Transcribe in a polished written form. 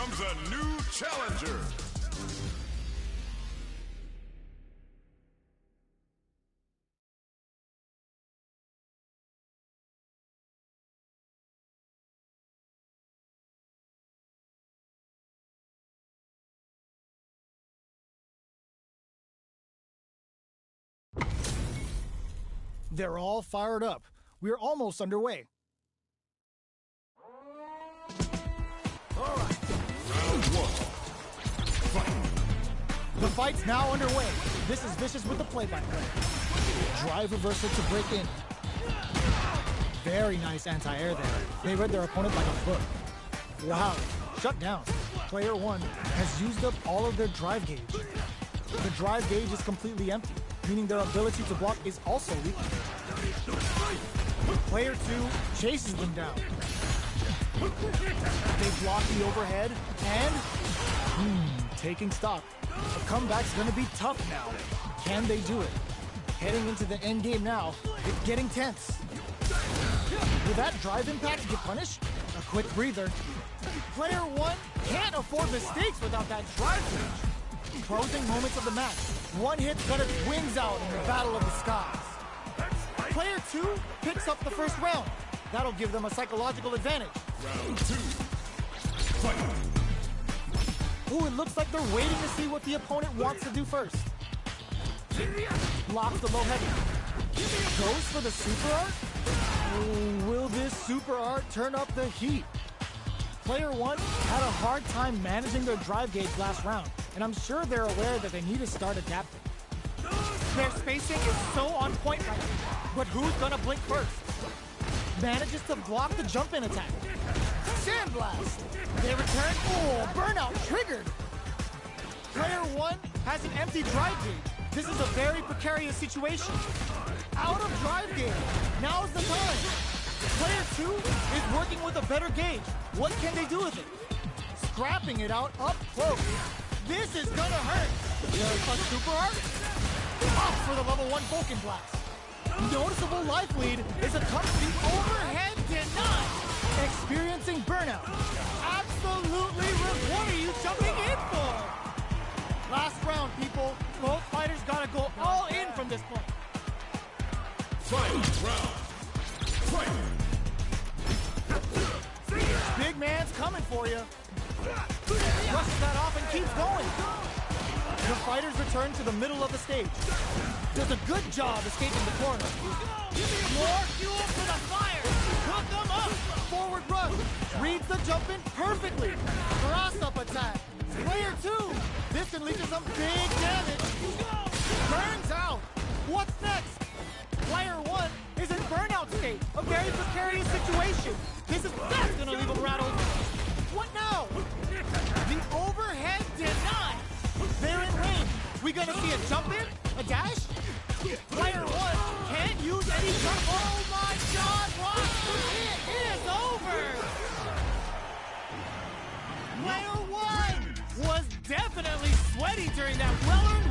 comes a new challenger. They're all fired up. We're almost underway. All right. Round one. Fight. The fight's now underway. This is Vicious with the play-by-play. Drive reversal to break in. Very nice anti-air there. They read their opponent like a book. Wow. Shut down. Player one has used up all of their drive gauge. The drive gauge is completely empty, meaning their ability to block is also weak. Player two chases them down. They block the overhead and taking stock. The comeback's gonna be tough now. Can they do it? Heading into the end game now, it's getting tense. Will that drive impact get punished? A quick breather. Player one can't afford mistakes without that drive gauge. Closing moments of the match. One hit got its wings out in the battle of the skies. Player two picks up the first round. That'll give them a psychological advantage. Round two. Fight. Ooh, it looks like they're waiting to see what the opponent wants to do first. Blocks the low heavy. Goes for the super art? Ooh, will this super art turn up the heat? Player one had a hard time managing their drive gauge last round, and I'm sure they're aware that they need to start adapting. Their spacing is so on point right now, but who's gonna blink first? Manages to block the jump-in attack. Sandblast! They return. Oh, burnout triggered! Player one has an empty drive gauge. This is a very precarious situation. Out of drive gauge. Now's the time. Player two is working with a better gauge. What can they do with it? Scrapping it out up close. This is gonna hurt. A super art? Off for the level 1 Vulcan Blast. Noticeable life lead is accompanied overhead denied. Experiencing burnout. Absolutely, what are you jumping in for? Last round, people. Both fighters gotta go all in from this point. Final round. Fight. Big man's coming for you. Brushes that off and keeps going. The fighters return to the middle of the stage. Does a good job escaping the corner. More fuel for the fire. Hook them up. Forward rush. Reads the jump in perfectly. Cross up attack. Player two. This unleashes some big damage. Burns out. What's next? Player one is in burnout state. A very precarious situation. That's gonna leave him rattled. What now? The overhead denied. They're in range. We gonna see a jump in? A dash? Player one can't use any jump. Oh my God, what? It is over. Player one was definitely sweaty during that well-earned